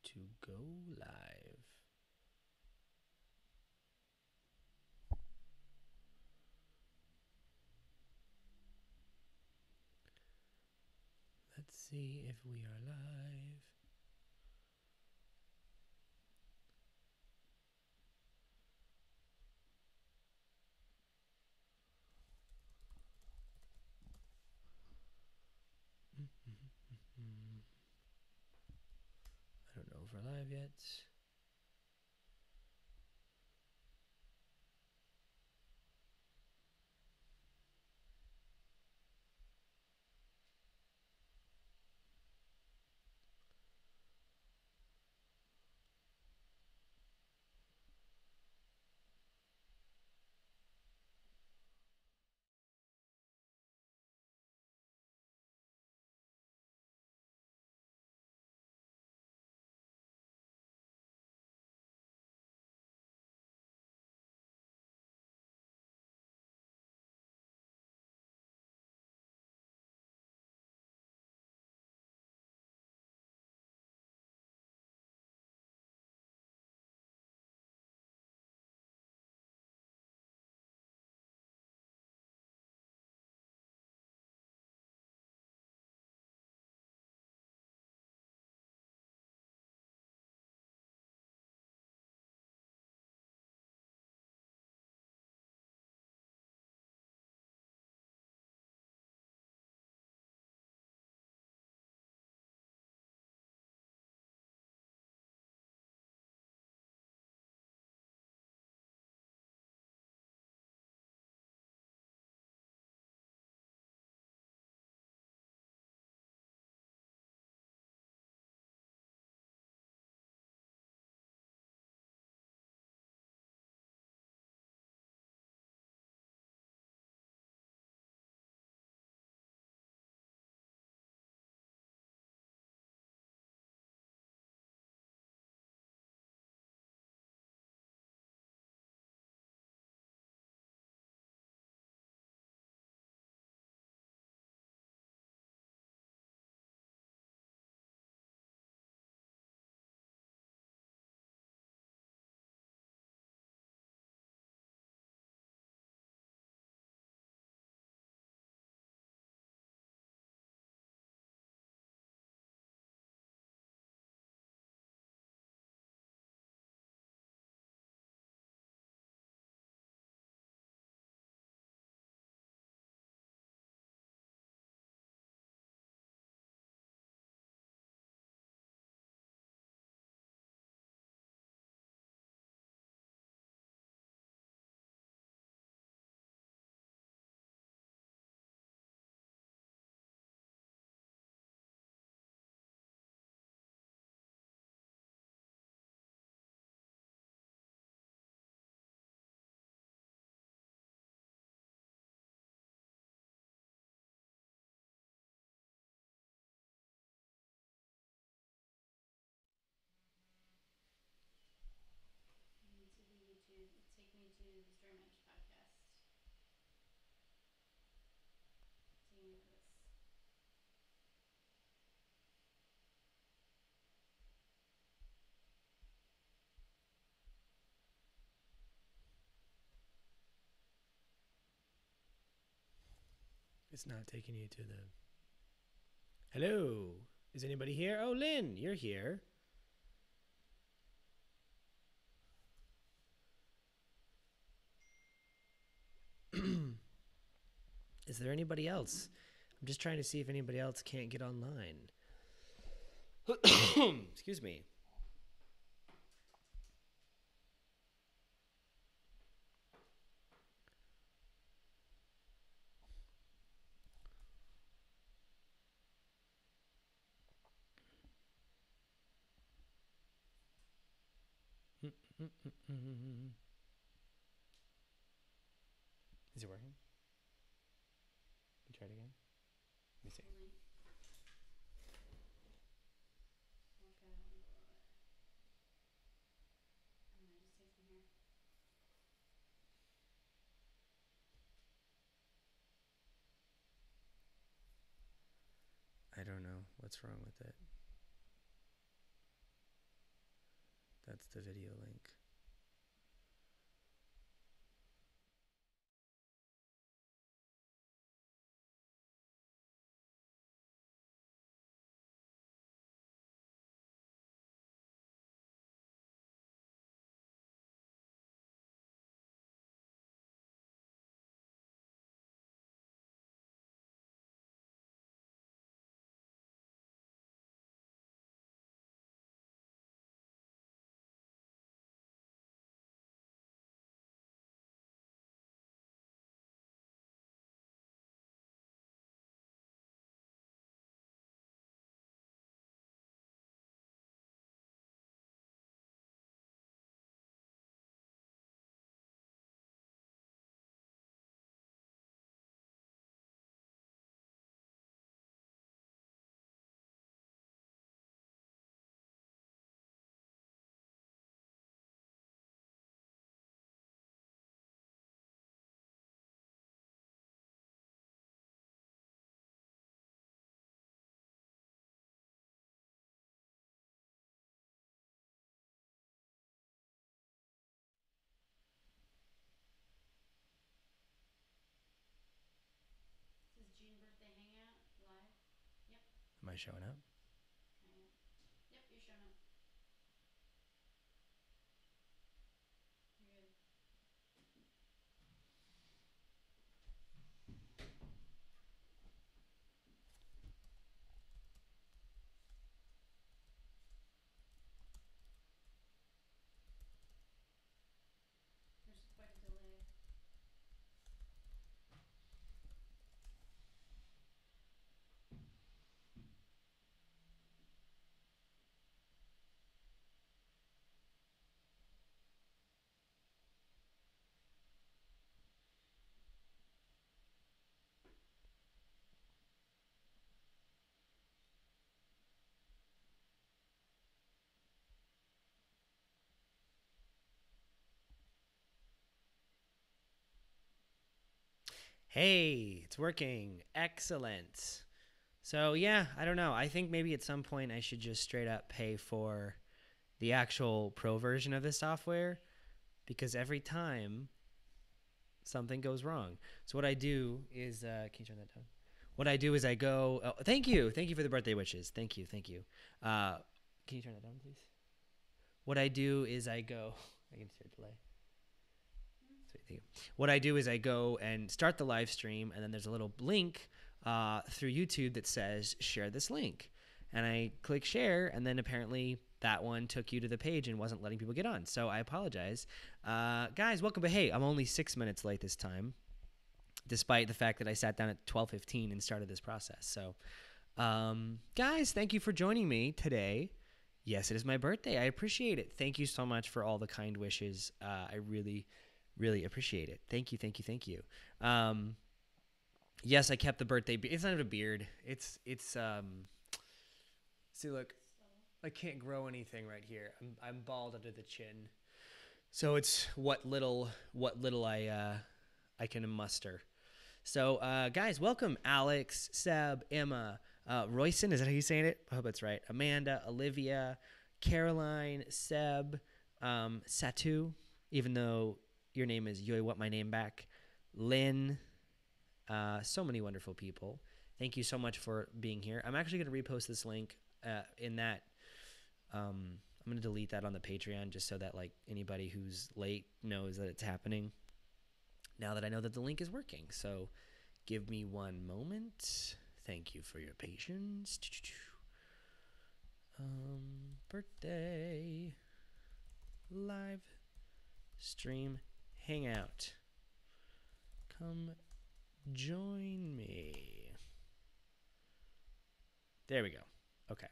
to go live. Let's see if we are live. I don't know if we're live yet. It's not taking you to the... Hello? Is anybody here? Oh, Lynn, you're here. Is there anybody else? I'm just trying to see if anybody else can't get online. Excuse me. Is it working? You try it again? Let me see. I don't know what's wrong with it. That's the video link. This is June birthday hangout live. Yep. Am I showing up? Kind of. Yep, you're showing up. You're good. There's quite a delay. Hey, it's working. Excellent. So, yeah, I don't know. I think maybe at some point I should just straight up pay for the actual pro version of this software because every time something goes wrong. So, what I do is, can you turn that down? What I do is I go, oh, thank you. Thank you for the birthday wishes. Thank you. Thank you. Can you turn that down, please? What I do is I go, I can start delay. What I do is I go and start the live stream, and then there's a little link through YouTube that says share this link. And I click share, and then apparently that one took you to the page and wasn't letting people get on. So I apologize. Guys, welcome. But hey, I'm only 6 minutes late this time, despite the fact that I sat down at 12:15 and started this process. So, guys, thank you for joining me today. Yes, it is my birthday. I appreciate it. Thank you so much for all the kind wishes. I really appreciate it. Thank you, thank you, thank you. Yes, I kept the birthday. It's not even a beard. It's. See, look, I can't grow anything right here. I'm bald under the chin, so it's what little I can muster. So, guys, welcome, Alex, Seb, Emma, Royson. Is that how you saying it? I hope that's right. Amanda, Olivia, Caroline, Seb, Satu. Even though your name is Yoi, what my name back, Lynn. So many wonderful people. Thank you so much for being here. I'm actually going to repost this link in that. I'm going to delete that on the Patreon just so that like anybody who's late knows that it's happening. Now that I know that the link is working. So give me one moment. Thank you for your patience. Birthday live stream hangout. Come join me. There we go. Okay.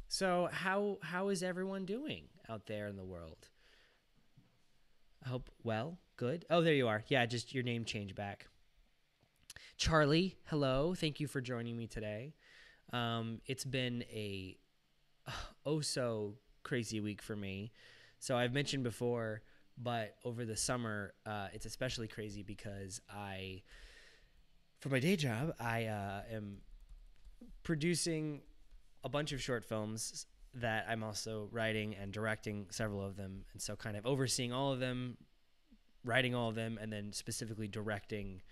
So how is everyone doing out there in the world? I hope well, good. Oh, there you are. Yeah, just your name changed back. Charlie, hello. Thank you for joining me today. It's been a oh so crazy week for me. So I've mentioned before, but over the summer, it's especially crazy because for my day job, I am producing a bunch of short films, that I'm also writing and directing several of them, and so kind of overseeing all of them, writing all of them, and then specifically directing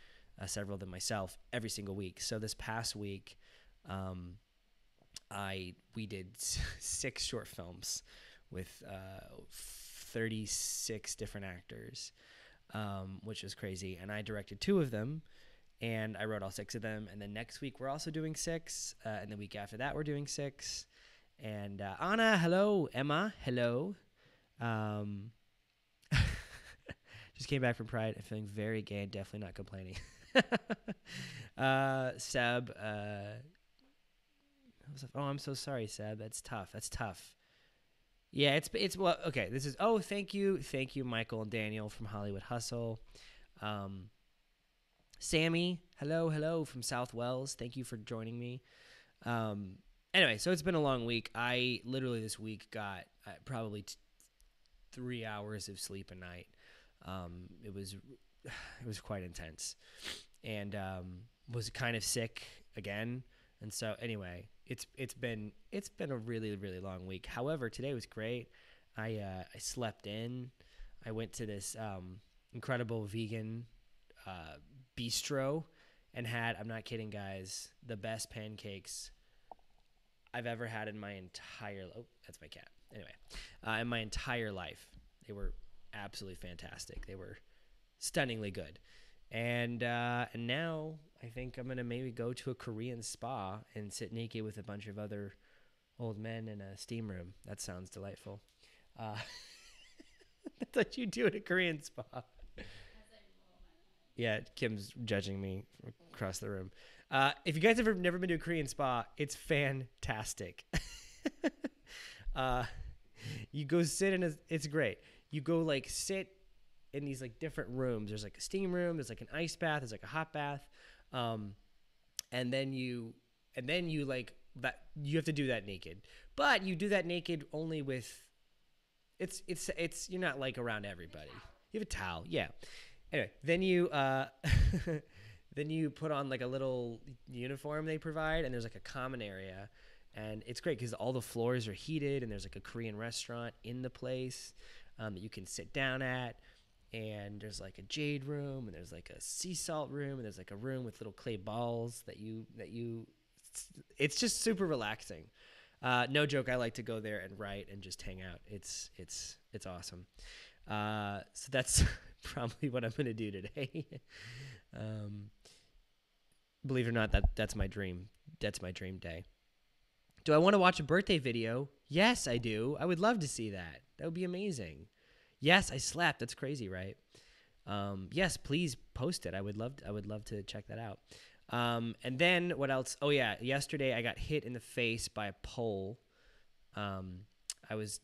several of them myself every single week. So this past week, we did 6 short films with 36 different actors, which was crazy. And I directed 2 of them, and I wrote all 6 of them. And then next week we're also doing 6, and the week after that we're doing 6. And Anna, hello. Emma, hello. Just came back from Pride and feeling very gay and definitely not complaining. Seb, oh, I'm so sorry, Seb. That's tough. Yeah, it's well, okay. This is thank you, Michael and Daniel from Hollywood Hustle. Sammy, hello from South Wells. Thank you for joining me. Anyway, so it's been a long week. I literally this week got probably 3 hours of sleep a night. It was quite intense, and was kind of sick again. And so anyway, it's been a really, really long week. However, today was great. I slept in. I went to this incredible vegan bistro and had, I'm not kidding, guys, the best pancakes I've ever had in my entire that's my cat. Anyway, in my entire life. They were absolutely fantastic. They were stunningly good. And now I think I'm going to maybe go to a Korean spa and sit naked with a bunch of other old men in a steam room. That sounds delightful. That's what you do at a Korean spa. Yeah, Kim's judging me across the room. If you guys have never been to a Korean spa, it's fantastic. You go sit in it's great. You go like sit in these like different rooms. There's like a steam room, there's like an ice bath, there's like a hot bath. And then you like that, you have to do that naked. But you do that naked only with it's you're not like around everybody. You have a towel, yeah. Anyway, then you then you put on like a little uniform they provide, and there's like a common area, and it's great because all the floors are heated, and there's like a Korean restaurant in the place that you can sit down at, and there's like a jade room, and there's like a sea salt room, and there's like a room with little clay balls that you it's just super relaxing. No joke, I like to go there and write and just hang out. It's awesome. So that's probably what I'm going to do today. Believe it or not, that's my dream. That's my dream day. Do I want to watch a birthday video? Yes, I do. I would love to see that. That would be amazing. Yes, I slept. That's crazy, right? Yes, please post it. I would love to check that out. And then what else? Oh yeah, yesterday I got hit in the face by a pole. I was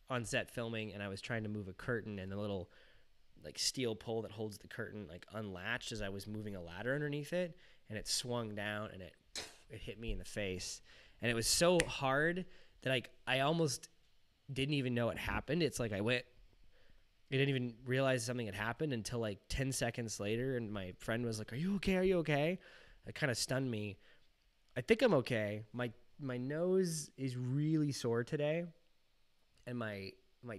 on set filming, and I was trying to move a curtain, and the little like steel pole that holds the curtain like unlatched as I was moving a ladder underneath it, and it swung down, and it hit me in the face. And it was so hard that like I almost didn't even know it happened. It's like I didn't even realize something had happened until like 10 seconds later, and my friend was like, "Are you okay? Are you okay?" It kind of stunned me. I think I'm okay. My nose is really sore today, and my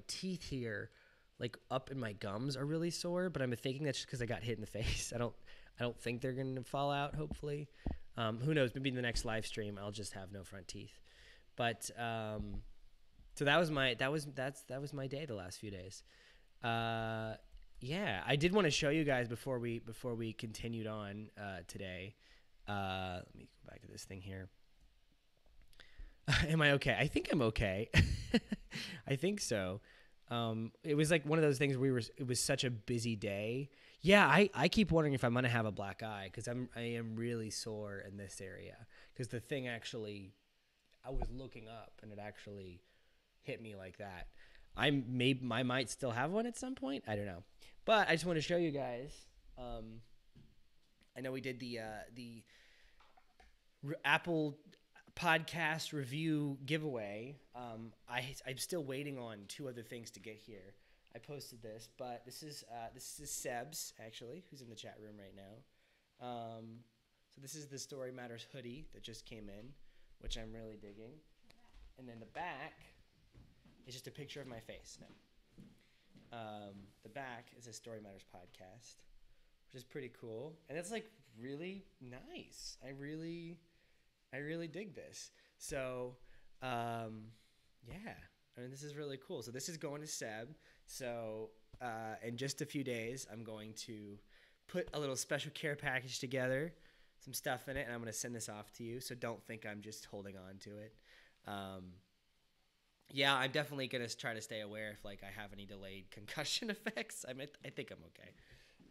teeth here, like up in my gums, are really sore. But I'm thinking that's just because I got hit in the face. I don't think they're gonna fall out. Hopefully, who knows? Maybe in the next live stream I'll just have no front teeth. But so that was my day the last few days. Yeah, I did want to show you guys before we continued on today. Let me go back to this thing here. Am I okay? I think I'm okay. I think so. It was like one of those things where it was such a busy day. Yeah, I keep wondering if I'm going to have a black eye, because I am really sore in this area, because the thing actually, I was looking up and it actually hit me like that. I might still have one at some point. I don't know. But I just want to show you guys. I know we did the Apple podcast review giveaway. I'm still waiting on 2 other things to get here. I posted this, but this is Seb's, actually, who's in the chat room right now. So this is the Story Matters hoodie that just came in, which I'm really digging. And then the back is just a picture of my face. No. The back is a Story Matters podcast, which is pretty cool. And it's like really nice. I really dig this. So, yeah. I mean, this is really cool. So this is going to Seb. So in just a few days, I'm going to put a little special care package together, some stuff in it, and I'm going to send this off to you. So don't think I'm just holding on to it. Yeah, I'm definitely going to try to stay aware if like I have any delayed concussion effects. I think I'm okay.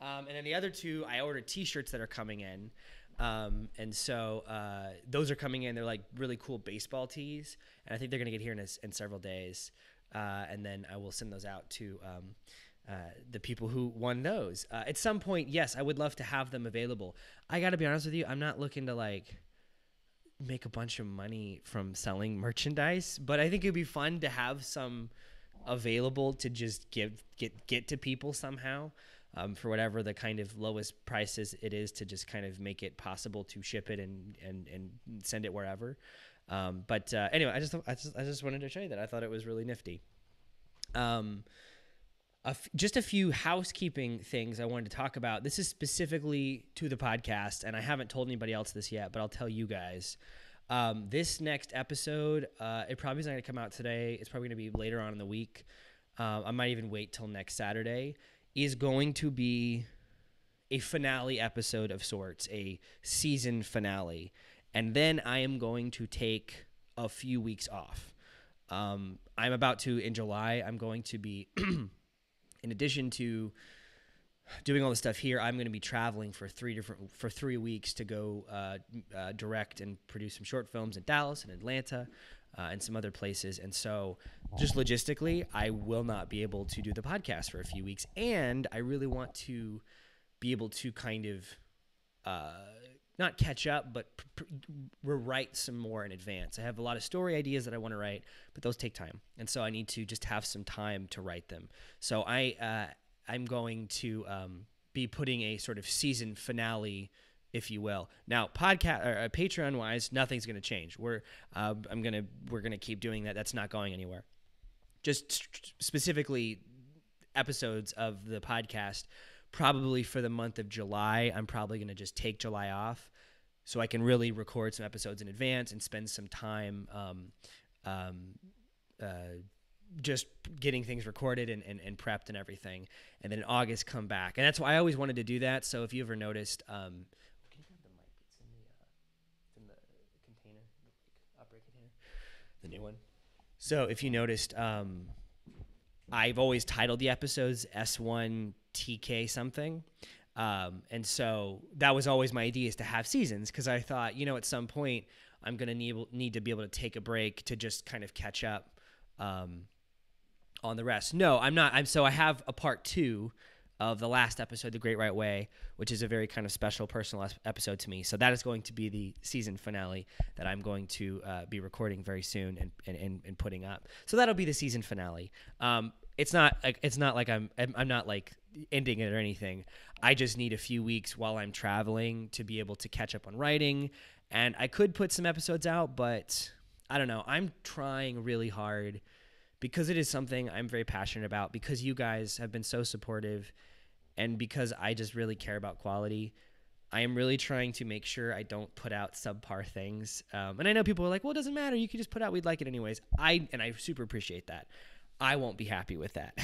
And then the other two, I ordered T-shirts that are coming in. And so those are coming in. They're like really cool baseball tees. And I think they're going to get here in several days. And then I will send those out to the people who won those. At some point, yes, I would love to have them available. I got to be honest with you. I'm not looking to like make a bunch of money from selling merchandise, but I think it'd be fun to have some available to just get to people somehow. For whatever the kind of lowest prices it is to just kind of make it possible to ship it and send it wherever. But anyway, I just wanted to show you that. I thought it was really nifty. Just a few housekeeping things I wanted to talk about. This is specifically to the podcast, and I haven't told anybody else this yet, but I'll tell you guys. This next episode, it probably isn't going to come out today. It's probably going to be later on in the week. I might even wait till next Saturday. Is going to be a finale episode of sorts, a season finale. And then I am going to take a few weeks off. I'm about to, in July, I'm going to be, in addition to doing all the stuff here, I'm going to be traveling for 3 weeks to go direct and produce some short films in Dallas and Atlanta and some other places. And so just logistically, I will not be able to do the podcast for a few weeks. And I really want to be able to kind of not catch up, but rewrite some more in advance. I have a lot of story ideas that I want to write, but those take time. And so I need to just have some time to write them. So I'm going to be putting a sort of season finale, if you will. Now, podcast or Patreon wise, nothing's going to change. We're gonna keep doing that. That's not going anywhere. Just specifically episodes of the podcast, probably for the month of July. I'm probably going to just take July off so I can really record some episodes in advance and spend some time just getting things recorded and prepped and everything. And then in August, come back. And that's why I always wanted to do that. So if you ever noticed, can you grab the mic? It's in the container, the operating container, the new one. So if you noticed, I've always titled the episodes S1 TK something. And so that was always my idea, is to have seasons, because I thought, at some point I'm going to need to be able to take a break to just kind of catch up on the rest. No, I'm not. So I have a part 2 of the last episode, The Great Right Way, which is a very kind of special personal episode to me. So that is going to be the season finale that I'm going to be recording very soon and putting up. So that'll be the season finale. It's not like I'm not like ending it or anything. I just need a few weeks while I'm traveling to be able to catch up on writing. And I could put some episodes out, but I don't know. I'm trying really hard because it is something I'm very passionate about, because you guys have been so supportive, and because I just really care about quality. I am really trying to make sure I don't put out subpar things. And I know people are like, well, it doesn't matter. You can just put out, we'd like it anyways. I super appreciate that. I won't be happy with that.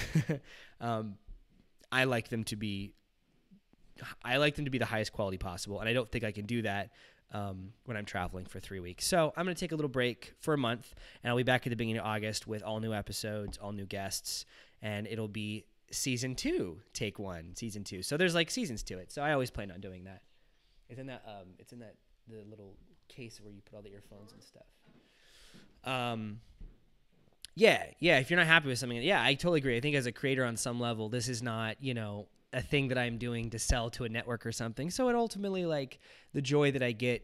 I like them to be the highest quality possible. And I don't think I can do that when I'm traveling for 3 weeks. So I'm going to take a little break for a month, and I'll be back at the beginning of August with all new episodes, all new guests, and it'll be season 2, take 1, season 2. So there's like seasons to it. So I always plan on doing that. It's in that the little case where you put all the earphones and stuff. Yeah. If you're not happy with something, I totally agree. I think as a creator on some level, this is not, a thing that I'm doing to sell to a network or something. So it ultimately, like, the joy that I get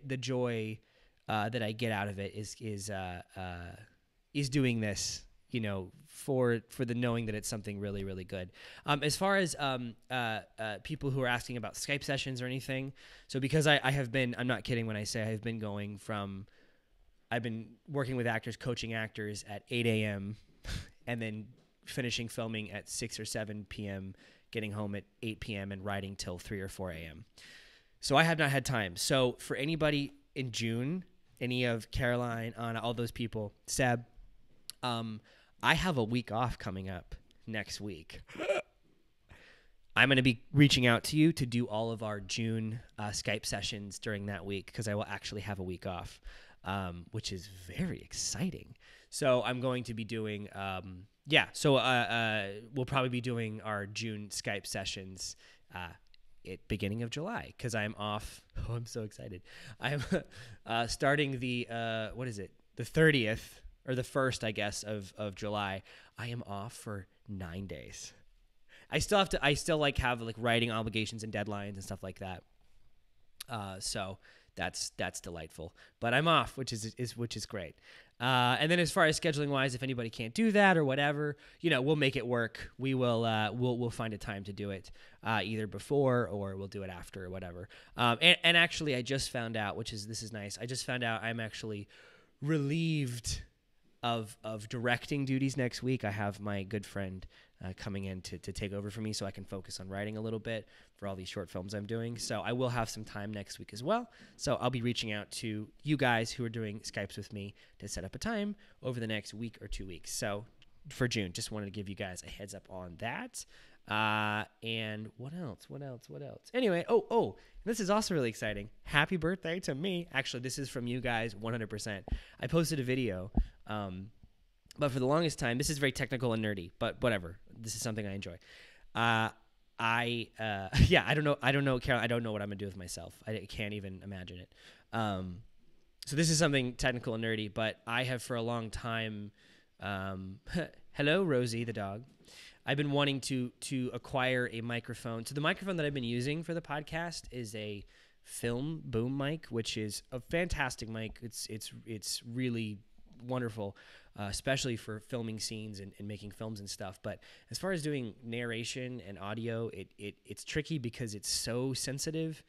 out of it is doing this, for the knowing that it's something really, really good. As far as people who are asking about Skype sessions or anything, so because I'm not kidding when I say I've been going from I've been working with actors, coaching actors at 8 a.m. and then finishing filming at 6 or 7 p.m., getting home at 8 p.m. and writing till 3 or 4 a.m. So I have not had time. So for anybody in June, any of Caroline, Anna, all those people, Seb, I have a week off coming up next week. I'm going to be reaching out to you to do all of our June Skype sessions during that week because I will actually have a week off, which is very exciting. So I'm going to be doing, we'll probably be doing our June Skype sessions at beginning of July because I'm off. Oh, I'm so excited. I'm starting the, the 30th or the 1st, I guess, of July. I am off for 9 days. I still have writing obligations and deadlines and stuff like that. So that's delightful. But I'm off, which is great. And then as far as scheduling wise, if anybody can't do that or whatever, we'll make it work. We will we'll find a time to do it either before or we'll do it after or whatever. And actually, I just found out, this is nice. I just found out I'm actually relieved of directing duties next week. I have my good friend coming in to take over for me so I can focus on writing a little bit for all these short films I'm doing. So I will have some time next week as well. So I'll be reaching out to you guys who are doing Skypes with me to set up a time over the next week or 2 weeks. So for June, just wanted to give you guys a heads up on that. And what else? Anyway, this is also really exciting. Happy birthday to me. Actually, this is from you guys 100%. I posted a video, but for the longest time, this is very technical and nerdy, but whatever. This is something I enjoy. I don't know, Carol. I don't know what I'm gonna do with myself. I can't even imagine it. So this is something technical and nerdy, but I have for a long time, hello, Rosie, the dog. I've been wanting to acquire a microphone. So the microphone that I've been using for the podcast is a film boom mic, which is a fantastic mic. It's really wonderful, especially for filming scenes and making films and stuff. But as far as doing narration and audio, it's tricky because it's so sensitive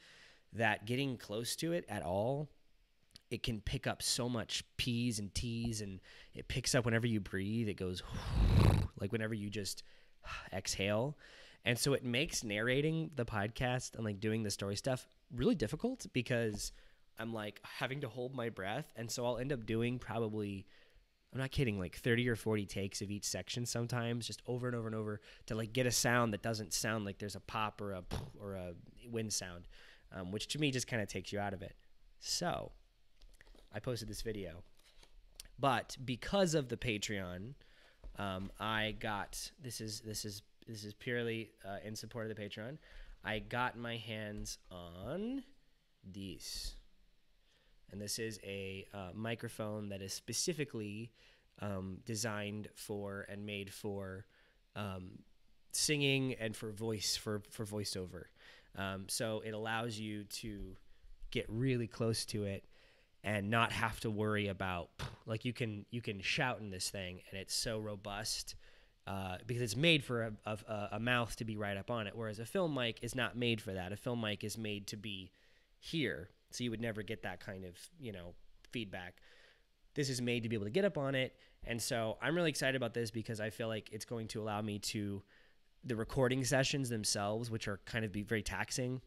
that getting close to it at all, it can pick up so much P's and T's, and it picks up whenever you breathe. It goes like whenever you just exhale. And so it makes narrating the podcast and doing the story stuff really difficult because I'm having to hold my breath. And so I'll end up doing probably, I'm not kidding, 30 or 40 takes of each section sometimes, just over and over and over to get a sound that doesn't sound like there's a pop or a wind sound, which to me just kind of takes you out of it. So I posted this video, but because of the Patreon, I got, this is purely in support of the Patreon. I got my hands on these. And this is a microphone that is specifically designed for and made for singing and for voiceover. So it allows you to get really close to it and not have to worry about you can shout in this thing, and it's so robust because it's made for a mouth to be right up on it, whereas a film mic is not made for that. A film mic is made to be here, so you would never get that kind of feedback. This is made to be able to get up on it, and so I'm really excited about this because I feel like it's going to allow me to, the recording sessions themselves, which are kind of be very taxing,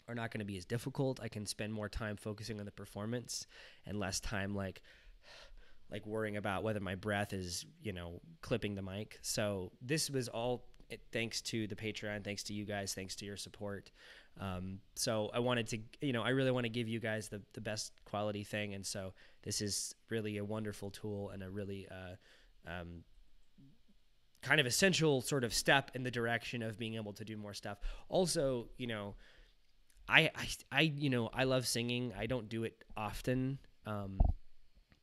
are not going to be as difficult. I can spend more time focusing on the performance and less time worrying about whether my breath is, clipping the mic. So this was all thanks to the Patreon, thanks to you guys, thanks to your support. So I wanted to, I really want to give you guys the best quality thing. And so this is really a wonderful tool and a really kind of essential sort of step in the direction of being able to do more stuff. Also, I love singing. I don't do it often,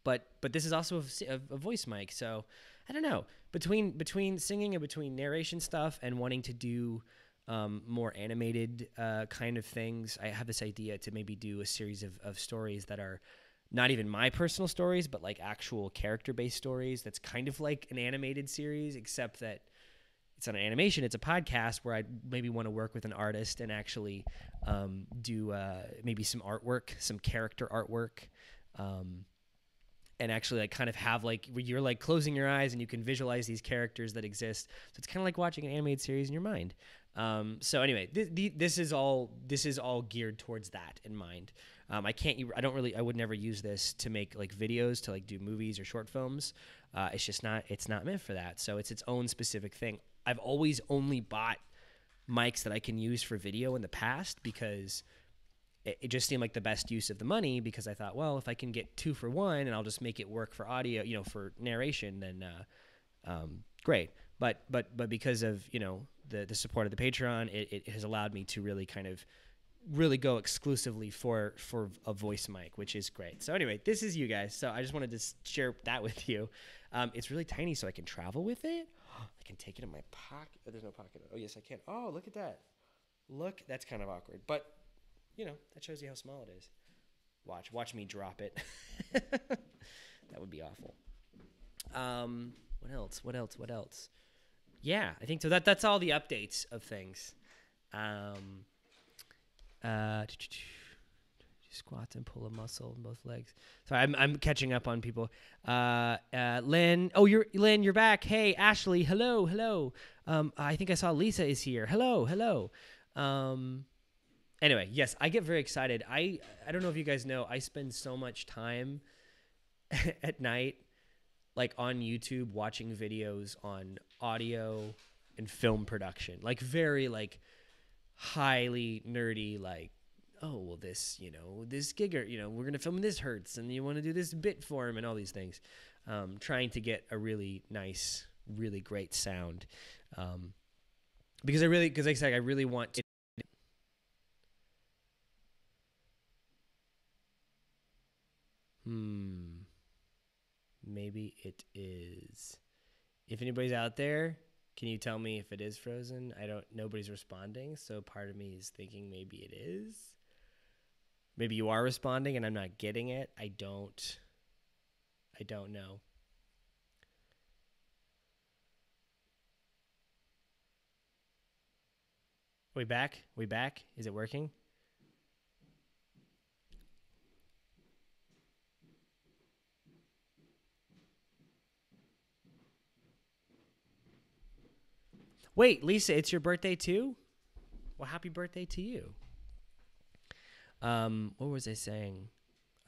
but this is also a voice mic. So I don't know, between singing and between narration stuff and wanting to do more animated kind of things, I have this idea to maybe do a series of stories that are not even my personal stories, but actual character-based stories. That's kind of like an animated series, except that it's not an animation, it's a podcast where I maybe want to work with an artist and actually do maybe some artwork, some character artwork, and actually like kind of have like where you're like closing your eyes and you can visualize these characters that exist. So it's kind of like watching an animated series in your mind. So anyway, this is all geared towards that in mind. I would never use this to make like videos to like do movies or short films. It's not meant for that. So it's its own specific thing. I've always only bought mics that I can use for video in the past because it just seemed like the best use of the money, because I thought, well, if I can get 2 for 1 and I'll just make it work for audio, for narration, then great. But because of the support of the Patreon, it has allowed me to really kind of really go exclusively for a voice mic, which is great. So anyway, this is you guys. So I just wanted to share that with you. It's really tiny, so I can travel with it. I can take it in my pocket. Oh, there's no pocket. Oh yes, I can. Oh, look at that. Look, that's kind of awkward, but that shows you how small it is. Watch me drop it. That would be awful. What else? Yeah, I think so. That's all the updates of things. Squats and pull a muscle in both legs. Sorry, I'm catching up on people. Lynn, you're back. Hey, Ashley, hello. I think I saw Lisa is here. Hello. Anyway, yes, I get very excited. I don't know if you guys know, I spend so much time at night, like on YouTube, watching videos on audio and film production, like very like highly nerdy, like, oh, well, this gigger, we're going to film this hertz and you want to do this bit form and all these things, trying to get a really nice, really great sound. Because like I said, I really want to. Maybe it is. If anybody's out there, can you tell me if it is frozen? Nobody's responding, so part of me is thinking maybe it is. Maybe you are responding and I'm not getting it. I don't know. We back? Is it working? Wait, Lisa, it's your birthday too? Well, happy birthday to you. What was I saying?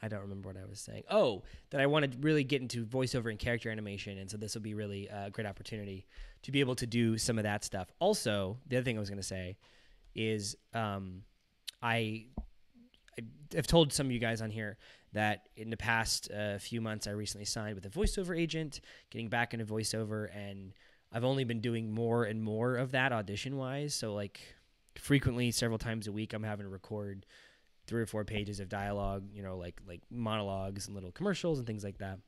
I don't remember what I was saying. Oh, that I want to really get into voiceover and character animation, and so this will be really a great opportunity to be able to do some of that stuff. Also, the other thing I was going to say is I've told some of you guys on here that in the past few months, I recently signed with a voiceover agent, getting back into voiceover, and I've only been doing more and more of that audition-wise. So, like, frequently, several times a week, I'm having to record 3 or 4 pages of dialogue, like monologues and little commercials and things like that.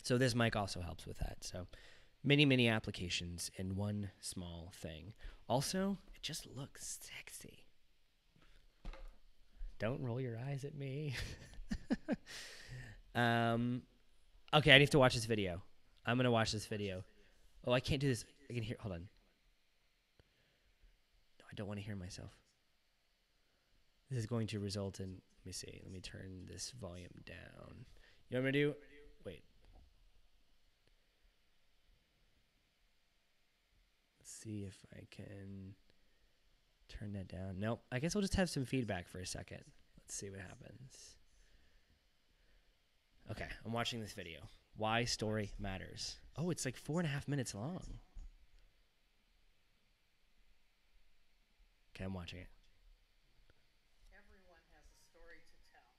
So this mic also helps with that. So many applications in one small thing. Also, it just looks sexy. Don't roll your eyes at me. Okay, I need to watch this video. I'm going to watch this video. Oh, I can't do this. I can hear. Hold on. No, I don't want to hear myself. This is going to result in. Let me see. Let me turn this volume down. You know what I'm going to do? Wait. Let's see if I can turn that down. Nope. I guess we'll just have some feedback for a second. Let's see what happens. Okay, I'm watching this video. Why story matters. Oh, it's like 4.5 minutes long. Okay, I'm watching it. Everyone has a story to tell.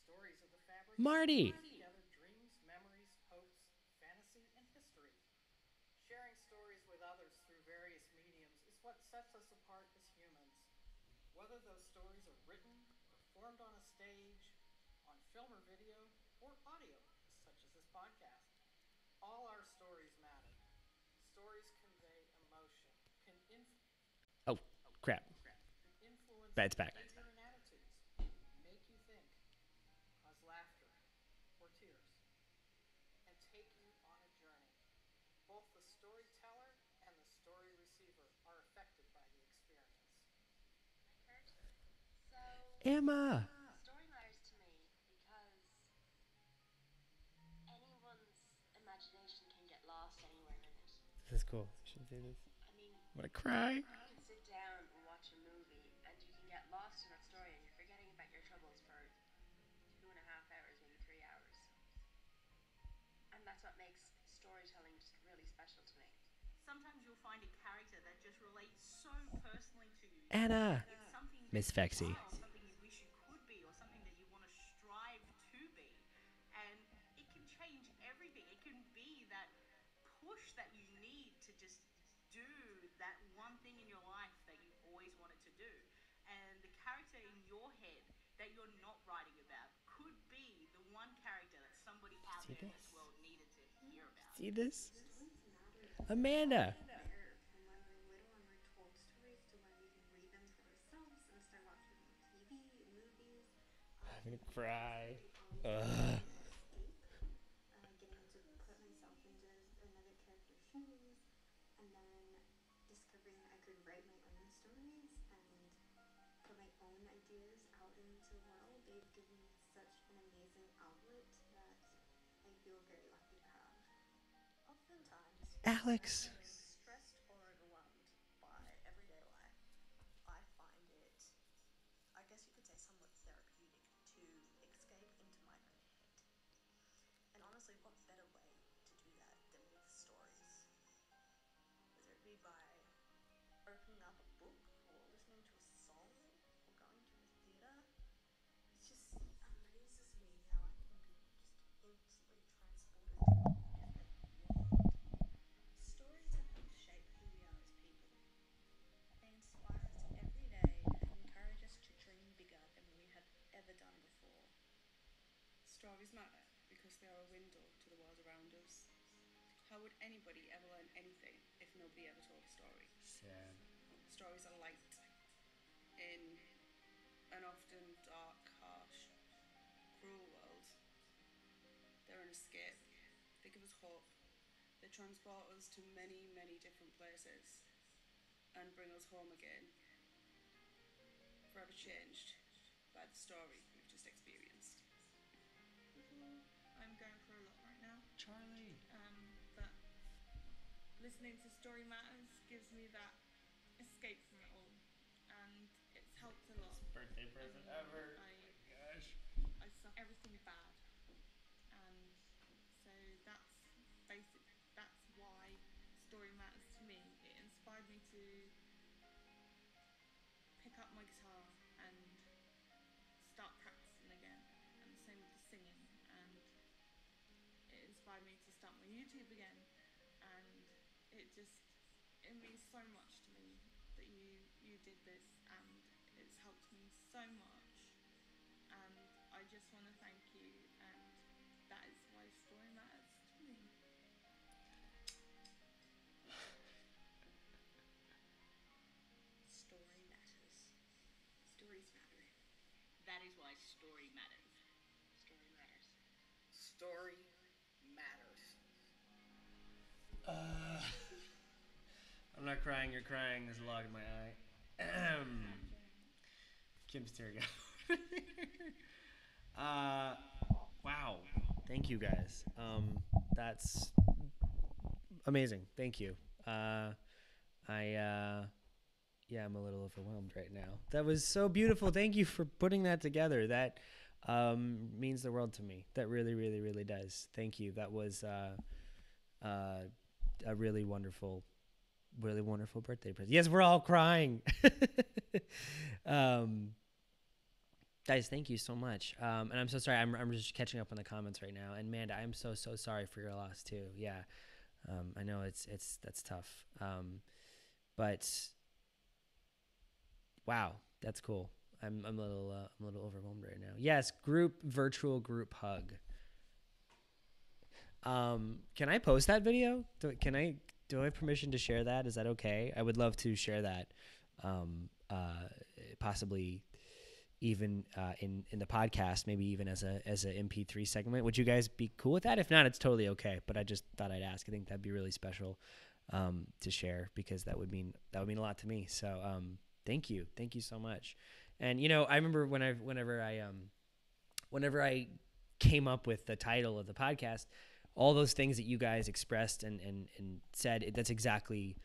Stories are the fabric Marty! together dreams, memories, hopes, fantasy, and history. Sharing stories with others through various mediums is what sets us apart as humans. Whether those stories are written, performed on a stage, on film or video, or audio, such as this podcast, all our stories matter. Stories convey emotion, Oh, crap. influence It's back. behavior and attitudes, make you think, cause laughter or tears, and take you on a journey. Both the storyteller and the story receiver are affected by the experience. Emma! Story matters to me because This is cool. You should do this. I mean, I'm gonna cry. you can sit down and watch a movie and you can get lost in that story and you're forgetting about your troubles for 2.5 hours, maybe 3 hours. And that's what makes storytelling just really special to me. Sometimes you'll find a character that just relates so personally to you. Anna. It's something that Miss you Fexy. are, or something you wish you could be, or something that you want to strive to be. And it can change everything. It can be that push that you need to just do that one thing in your life that you've always wanted to do. And the character in your head that you're not writing about could be the one character that somebody out See there in this? this world needed to hear about. See this? Stories matter. Amanda. There, from when we were little and we're told stories to when we can read them for ourselves and start watching them on TV, movies. I'm gonna cry. Story always gives me an escape, getting to put myself into another character's shoes, and then discovering I could write my own stories and put my own ideas out into the world. They've given me such an amazing outlet that I feel very lucky to have. Oftentimes, Alex. when I'm feeling stressed or overwhelmed by everyday life, I find it, I guess you could say, somewhat therapeutic to escape into my own head. And honestly, what better way to do that than with stories? Whether it be by opening up a book or listening to a song or going to the theatre, it just amazes me how I can be just instantly transported to a different world. Stories have helped shape who we are as people. They inspire us every day and encourage us to dream bigger than we have ever done before. Stories matter because they are a window to the world around us. How would anybody ever learn anything if nobody ever told a story? Sad. Stories are light in an often dark, harsh, cruel world. They're an escape. They give us hope. They transport us to many, many different places and bring us home again, forever changed by the story we've just experienced. I'm going through a lot right now. Charlie. But listening to Story Matters gives me that escape from it all, and it's helped a lot. Birthday present ever. I Gosh. suffer everything bad, and so that's basic. That's why Story Matters to me. It inspired me to pick up my guitar and start practicing again, and the same with the singing, and it inspired me to start my YouTube again, and it means so much to me that you did this, and it's helped me so much, and I just want to thank you, and that is why Story Matters to me. Story matters. Stories matter. That is why story matters. Story matters. Story matters. I'm not crying, you're crying. There's a log in my eye. Kim's tearing out. Wow. Thank you guys. That's amazing. Thank you. I'm a little overwhelmed right now. That was so beautiful. Thank you for putting that together. That means the world to me. That really, really, really does. Thank you. That was a really wonderful birthday present. Yes, we're all crying. Guys, thank you so much. And I'm so sorry. I'm just catching up on the comments right now. And Amanda, I'm so sorry for your loss too. Yeah. I know that's tough. But wow, that's cool. I'm a little overwhelmed right now. Yes, virtual group hug. Can I post that video? Do I have permission to share that? Is that okay? I would love to share that. Possibly even in the podcast, maybe even as a MP3 segment. Would you guys be cool with that? If not, it's totally okay. But I just thought I'd ask. I think that'd be really special to share, because that would mean a lot to me. So thank you so much. And I remember whenever I came up with the title of the podcast, all those things that you guys expressed and said, that's exactly,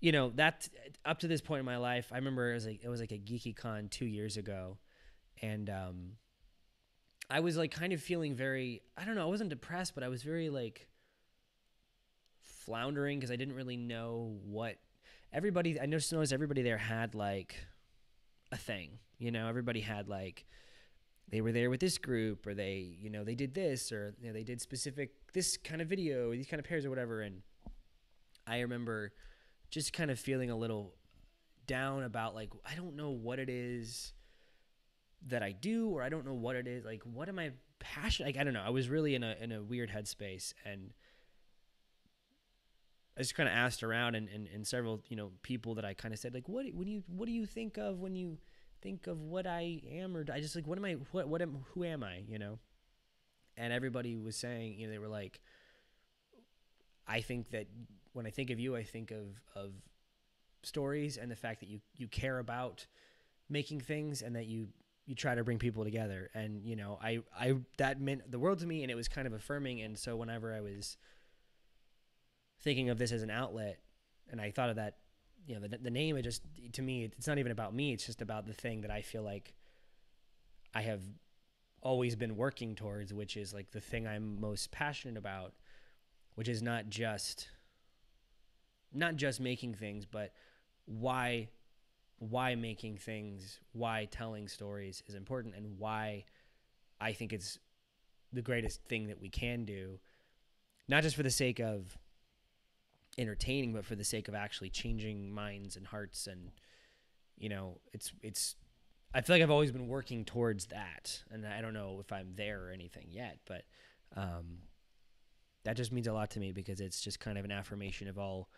that up to this point in my life, I remember it was like a Geeky Con 2 years ago. And I was like kind of feeling very, I don't know, I wasn't depressed, but I was very like floundering because I didn't really know what everybody, I noticed everybody there had like a thing, everybody had like, they were there with this group, or they, they did this, or they did specific, this kind of video, these kind of pairs or whatever. And I remember just kind of feeling a little down about like, I don't know what it is that I do, or I don't know what it is, like, what am I passionate? Like, I don't know. I was really in a weird headspace, and I just kind of asked around and several, people that I kind of said, like, what do you think of when you think of what I am? Or I just like, who am I, And everybody was saying, they were like, I think that when I think of you, I think of stories and the fact that you care about making things, and that you try to bring people together. And, I that meant the world to me, and it was kind of affirming. And so whenever I was thinking of this as an outlet, and I thought of that, the name, it just, to me, it's not even about me. It's just about the thing that I feel like I have always been working towards, which is like the thing I'm most passionate about, which is not just making things, but why making things, why telling stories is important, and why I think it's the greatest thing that we can do, not just for the sake of entertaining, but for the sake of actually changing minds and hearts. And, it's, I feel like I've always been working towards that, and I don't know if I'm there or anything yet, but that just means a lot to me, because it's just kind of an affirmation of all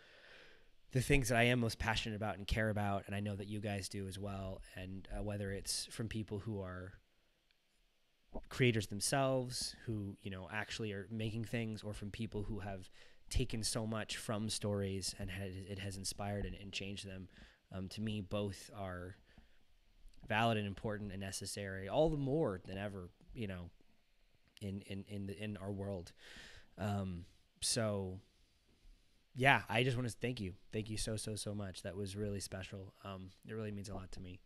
the things that I am most passionate about and care about. And I know that you guys do as well. And whether it's from people who are creators themselves, who, actually are making things, or from people who have taken so much from stories and it has inspired and changed them. To me, both are valid and important and necessary, all the more than ever, in our world. So yeah, I just want to thank you. Thank you so much. That was really special. It really means a lot to me.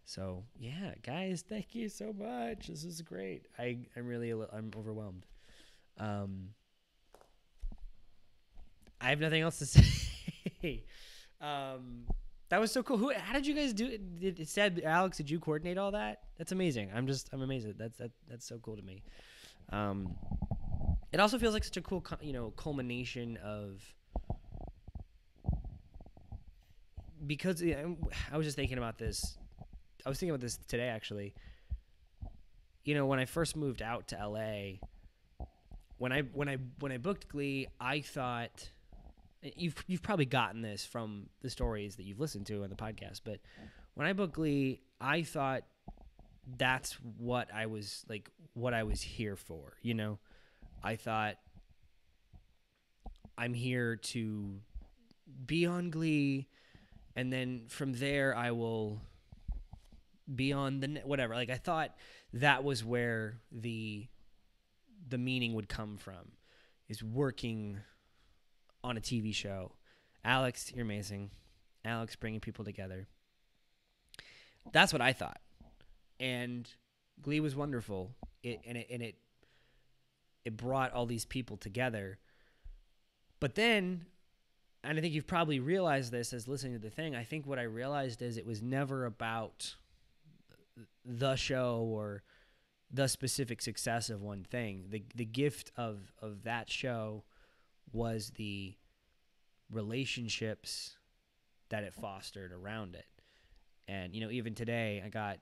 So yeah, guys, thank you so much. This is great. I'm overwhelmed. I have nothing else to say. That was so cool. How did you guys do it? It said, Alex, did you coordinate all that? That's amazing. I'm amazed. That's so cool to me. It also feels like such a cool, culmination of, because I was just thinking about this. I was thinking about this today, actually. When I first moved out to LA, when I booked Glee, I thought, you've probably gotten this from the stories that you've listened to on the podcast, but when I booked Glee, I thought that's what I was here for. I thought, I'm here to be on Glee, and then from there I will be on whatever. Like, I thought that was where the meaning would come from, is working on a TV show. Alex, you're amazing. Alex bringing people together. That's what I thought. And Glee was wonderful. It brought all these people together. But then, and I think you've probably realized this as listening to the thing, I think what I realized is it was never about the show or the specific success of one thing. The gift of that show was the relationships that it fostered around it. And, even today I got,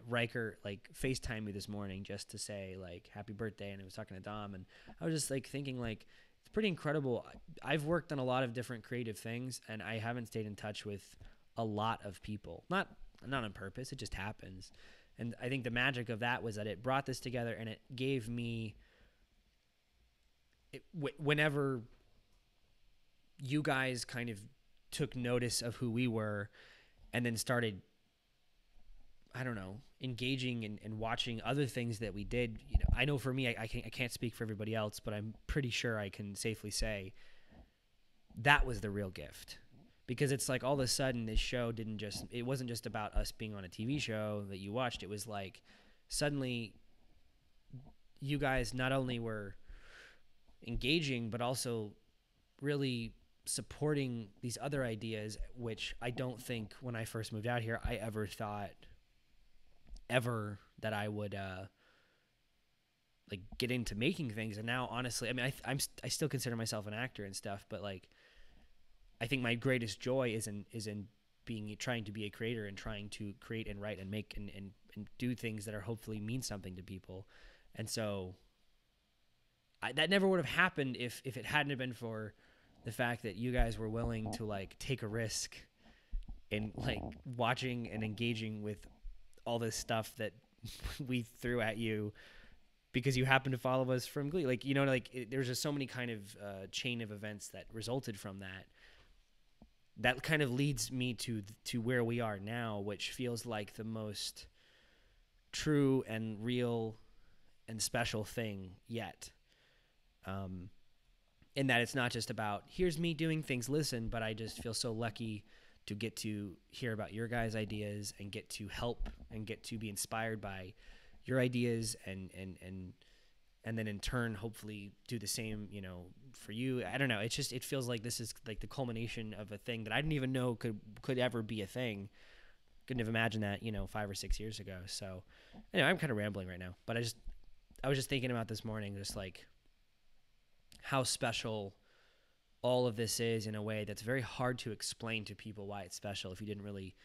Riker like FaceTimed me this morning just to say like happy birthday, and I was talking to Dom, and I was just like thinking like it's pretty incredible. I've worked on a lot of different creative things, and I haven't stayed in touch with a lot of people. Not on purpose, it just happens. And I think the magic of that was that it brought this together, and it gave me whenever you guys kind of took notice of who we were and then started I don't know, engaging and watching other things that we did. I know for me, I can't speak for everybody else, but I'm pretty sure I can safely say that was the real gift. Because it's like all of a sudden this show it wasn't just about us being on a TV show that you watched. It was like suddenly you guys not only were engaging, but also really supporting these other ideas, which I don't think when I first moved out here, I ever thought that I would like get into making things. And now, honestly, I mean, I still consider myself an actor and stuff, but like, I think my greatest joy is in trying to be a creator and trying to create and write and make and do things that are hopefully mean something to people. And so that never would have happened if it hadn't have been for the fact that you guys were willing to like take a risk in like watching and engaging with all this stuff that we threw at you because you happened to follow us from Glee. Like, there's just so many kind of chain of events that resulted from that. That kind of leads me to where we are now, which feels like the most true and real and special thing yet. In that it's not just about, here's me doing things, listen, but I just feel so lucky to get to hear about your guys' ideas and get to help and get to be inspired by your ideas and then in turn, hopefully do the same, for you. I don't know. It's just, it feels like this is like the culmination of a thing that I didn't even know could ever be a thing. Couldn't have imagined that, 5 or 6 years ago. So anyway, I'm kind of rambling right now, but I was just thinking about this morning, just like how special all of this is in a way that's very hard to explain to people why it's special if you didn't really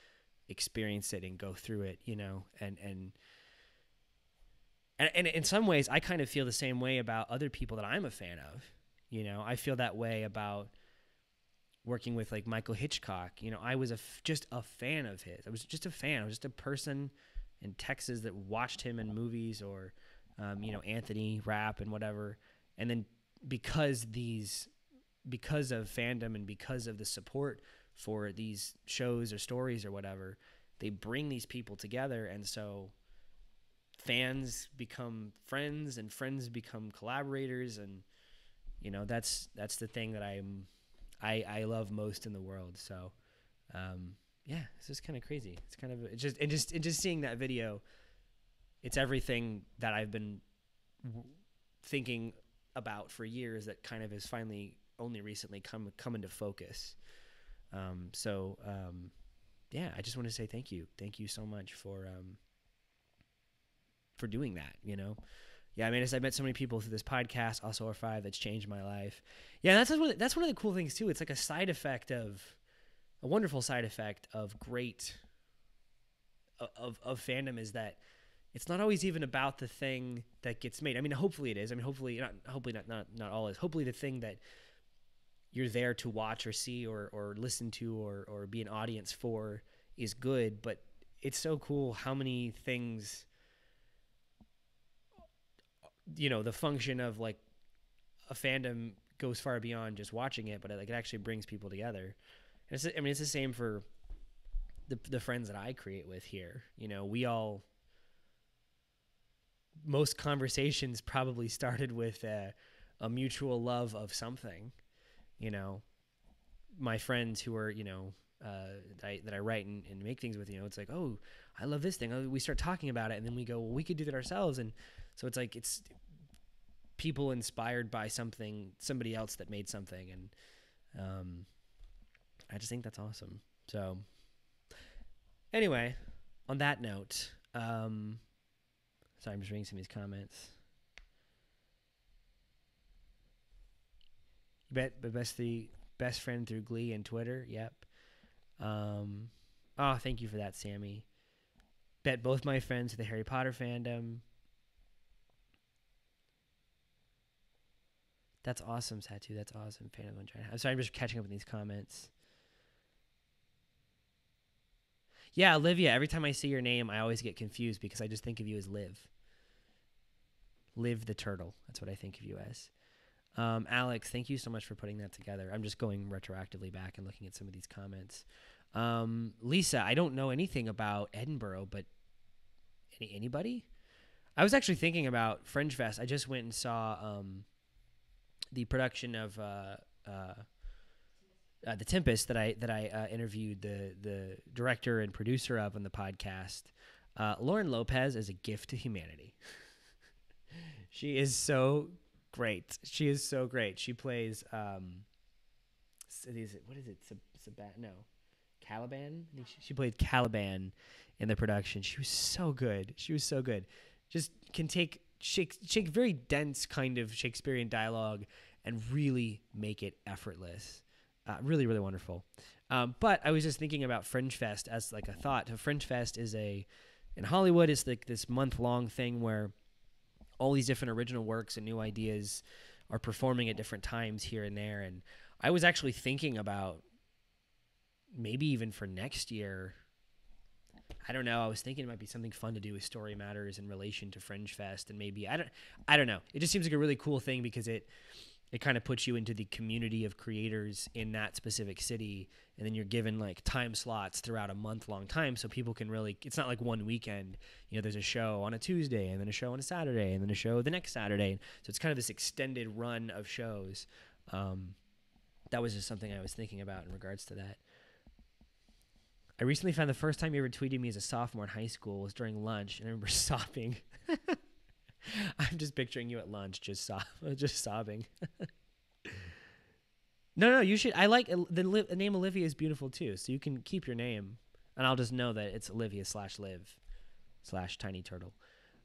experience it and go through it, and in some ways I kind of feel the same way about other people that I'm a fan of. I feel that way about working with like Michael Hitchcock. I was just a fan of his. I was just a fan. I was just a person in Texas that watched him in movies or, Anthony rap and whatever. And then because of fandom and because of the support for these shows or stories or whatever, they bring these people together. And so fans become friends and friends become collaborators. And, that's the thing that I love most in the world. So, yeah, it's just kind of crazy. It's kind of just seeing that video. It's everything that I've been thinking about for years that kind of has finally only recently come into focus. Yeah, I just want to say thank you. Thank you so much for doing that, Yeah, I mean, as I met so many people through this podcast, also R5, that's changed my life. Yeah, that's one of the cool things too. It's like a wonderful side effect of of fandom is that it's not always even about the thing that gets made. I mean, hopefully it is. I mean, hopefully not all is. Hopefully the thing that you're there to watch or see or listen to or be an audience for is good. But it's so cool how many things, the function of like a fandom goes far beyond just watching it, but it actually brings people together. And it's the same for the friends that I create with here. Most conversations probably started with a mutual love of something. My friends who are, that I write and make things with, it's like, oh, I love this thing. Oh, we start talking about it, and then we go, well, we could do that ourselves. And so it's like it's people inspired by somebody else that made something, and I just think that's awesome. So anyway, on that note, sorry, I'm just reading some of these comments. Best friend through Glee and Twitter. Yep. Oh, thank you for that, Sammy. Bet both my friends to the Harry Potter fandom. That's awesome, Satu. That's awesome. Fan of Vagina. I'm sorry, I'm just catching up with these comments. Yeah, Olivia, every time I see your name, I always get confused because I just think of you as Liv. Liv the turtle. That's what I think of you as. Alex, thank you so much for putting that together. I'm just going retroactively back and looking at some of these comments. Lisa, I don't know anything about Edinburgh, but Anybody? I was actually thinking about Fringe Fest. I just went and saw the production of The Tempest that I interviewed the director and producer of on the podcast. Lauren Lopez is a gift to humanity. She is so great. She is so great. She plays what is it? Caliban. I think she played Caliban in the production. She was so good. Just can take very dense kind of Shakespearean dialogue and really make it effortless. Really, really wonderful. But I was just thinking about Fringe Fest as like a thought. Fringe Fest is in Hollywood, it's like this month-long thing where all these different original works and new ideas are performing at different times here and there. And I was actually thinking about maybe even for next year, I don't know. I was thinking it might be something fun to do with Story Matters in relation to Fringe Fest, and maybe I don't know. It just seems like a really cool thing because it kind of puts you into the community of creators in that specific city, and then you're given like time slots throughout a month-long time, so people can really. It's not like one weekend. You know, there's a show on a Tuesday, and then a show on a Saturday, and then a show the next Saturday. So it's kind of this extended run of shows. That was just something I was thinking about in regards to that. I recently found the first time you ever tweeted me as a sophomore in high school was during lunch, and I remember sobbing. I'm just picturing you at lunch, just sobbing. No, you should. I like the name Olivia is beautiful too, so you can keep your name, and I'll just know that it's Olivia/Liv/Tiny Turtle.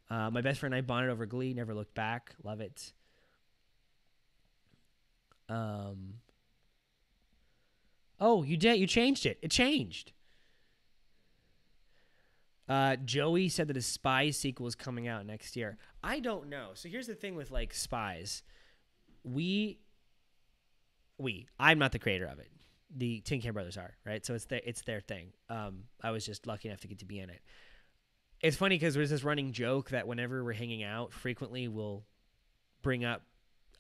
My best friend and I bonded over Glee. Never looked back. Love it. Oh, you did. You changed it. It changed. Joey said that a Spies sequel is coming out next year. I don't know. So here's the thing with like Spies. I'm not the creator of it. The Tin Can Brothers are, right? So it's their thing. I was just lucky enough to get to be in it. It's funny because there's this running joke that whenever we're hanging out, frequently we'll bring up,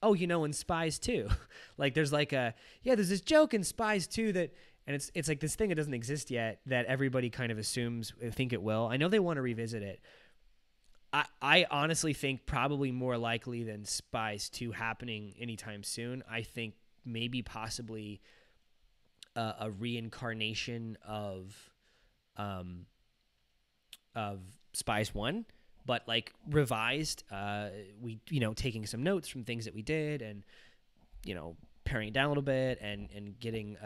oh, in Spies 2. Like there's there's this joke in Spies 2 that. And it's like this thing that doesn't exist yet that everybody kind of think it will. I know they want to revisit it. I honestly think probably more likely than Spies 2 happening anytime soon. I think maybe possibly a reincarnation of Spies 1, but like revised. We taking some notes from things that we did and paring it down a little bit and getting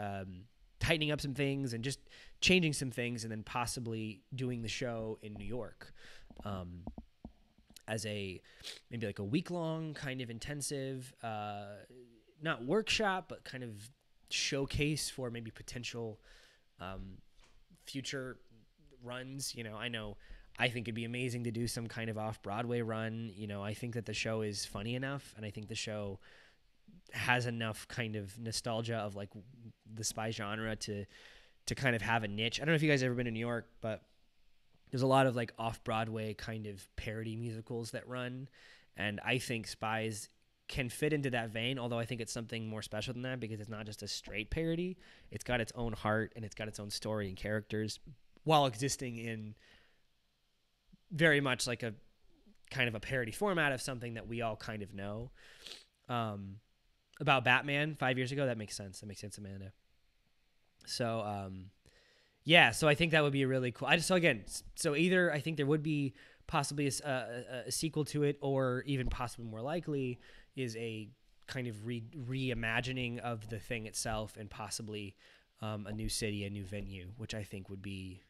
tightening up some things and just changing some things, and then possibly doing the show in New York as maybe like a week-long kind of intensive, not workshop, but kind of showcase for maybe potential future runs. I think it'd be amazing to do some kind of off-Broadway run. I think that the show is funny enough, and I think the show has enough kind of nostalgia of like the spy genre to kind of have a niche. I don't know if you guys have ever been to New York, but there's a lot of like off-Broadway kind of parody musicals that run, and I think Spies can fit into that vein, although I think it's something more special than that because it's not just a straight parody. It's got its own heart and it's got its own story and characters while existing in very much like a kind of a parody format of something that we all kind of know. About Batman 5 years ago, that makes sense. Amanda. So, so I think that would be a really cool. So either I think there would be possibly a sequel to it, or even possibly more likely is a kind of reimagining of the thing itself, and possibly a new city, a new venue, which I think would be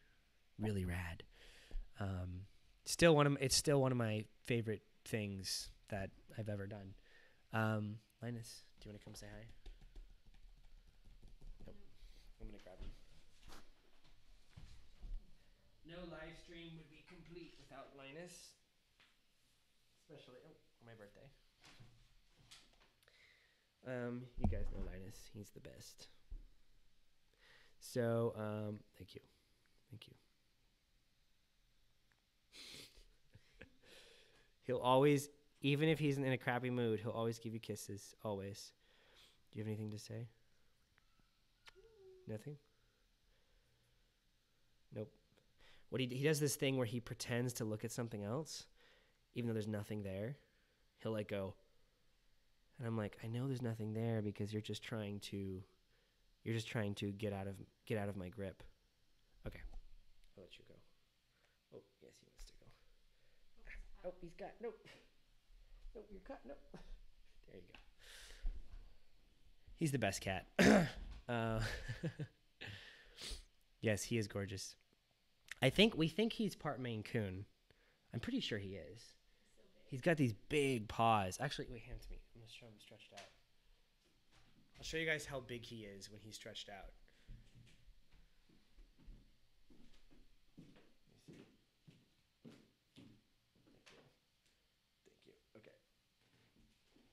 really rad. It's still one of my favorite things that I've ever done. Linus, do you want to come say hi? Nope. I'm going to grab him. No live stream would be complete without Linus. Especially on my birthday. You guys know Linus. He's the best. So, thank you. He'll always, even if he's in a crappy mood, he'll always give you kisses. Always. Do you have anything to say? Nothing? Nope. he does this thing where he pretends to look at something else, even though there's nothing there. He'll like go, and I'm like, I know there's nothing there because you're just trying to get out of my grip. Okay, I'll let you go. Oh yes, he wants to go. Oh, he's got nope. Nope, you're cut. Nope. There you go. He's the best cat. Yes, he is gorgeous. We think he's part Maine Coon. I'm pretty sure he is. He's got these big paws. Actually, wait, hand it to me. I'm gonna show him stretched out. I'll show you guys how big he is when he's stretched out. Let me see. Thank you. Okay.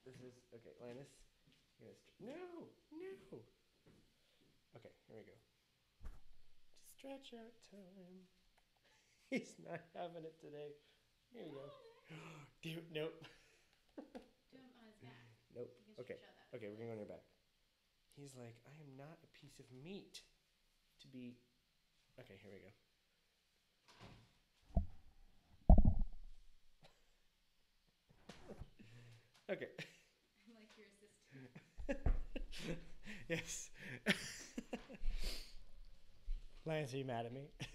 This is okay, Linus. No. Okay, here we go. Stretch out time. He's not having it today. Here you go. Dude, nope. Do him on his back. Nope. You can Okay. show that. Okay, we're gonna go on your back. He's like, I am not a piece of meat to be. Okay, here we go. Okay. I'm like your assistant. Yes. Lance, are you mad at me? Are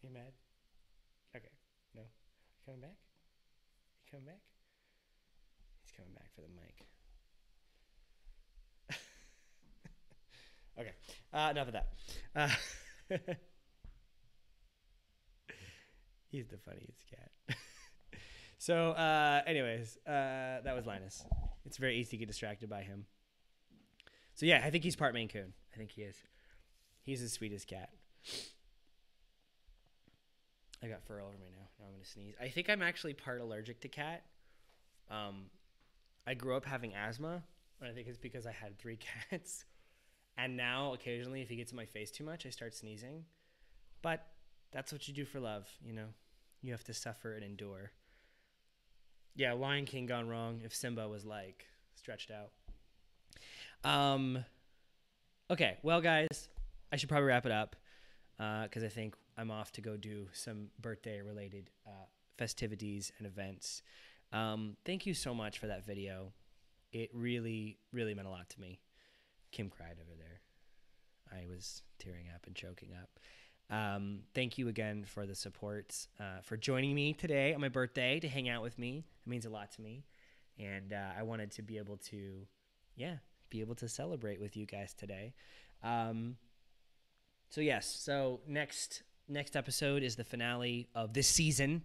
you mad? Okay. No. You coming back? You coming back? He's coming back for the mic. Okay. Enough of that. He's the funniest cat. So, anyways, that was Linus. It's very easy to get distracted by him. So yeah, I think he's part Maine Coon. I think he is. He's the sweetest cat. I got fur all over me now. Now I'm going to sneeze. I think I'm actually part allergic to cat. I grew up having asthma, and I think it's because I had 3 cats. And now, occasionally, if he gets in my face too much, I start sneezing. But that's what you do for love, you know? You have to suffer and endure. Yeah, Lion King gone wrong if Simba was, like, stretched out. Okay, well, guys, I should probably wrap it up because I think I'm off to go do some birthday-related festivities and events. Thank you so much for that video. It really, really meant a lot to me. Kim cried over there. I was tearing up and choking up. Thank you again for the support, for joining me today on my birthday to hang out with me. It means a lot to me. And I wanted to be able to, be able to celebrate with you guys today. So next episode is the finale of this season.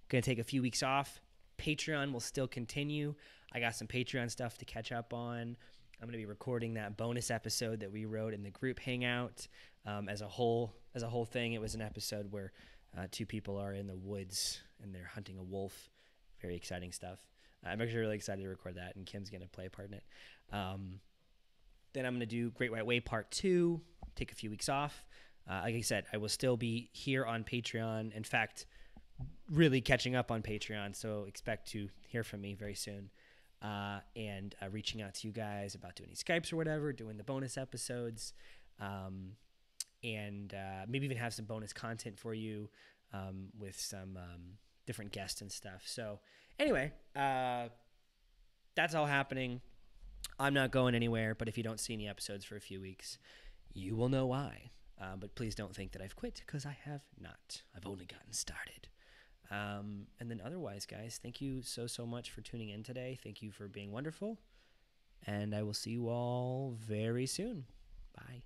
Gonna take a few weeks off. Patreon will still continue. I got some Patreon stuff to catch up on. I'm gonna be recording that bonus episode that we wrote in the group Hangout. As a whole thing, it was an episode where 2 people are in the woods and they're hunting a wolf. Very exciting stuff. I'm actually really excited to record that, and Kim's gonna play a part in it. Then I'm gonna do Great White Way Part 2. Take a few weeks off. Like I said, I will still be here on Patreon. In fact, really catching up on Patreon, so expect to hear from me very soon. And reaching out to you guys about doing any Skypes or whatever, doing the bonus episodes, and maybe even have some bonus content for you with some different guests and stuff. So anyway, that's all happening. I'm not going anywhere, but if you don't see any episodes for a few weeks, you will know why. But please don't think that I've quit, because I have not. I've only gotten started. And then otherwise, guys, thank you so much for tuning in today. Thank you for being wonderful. And I will see you all very soon. Bye.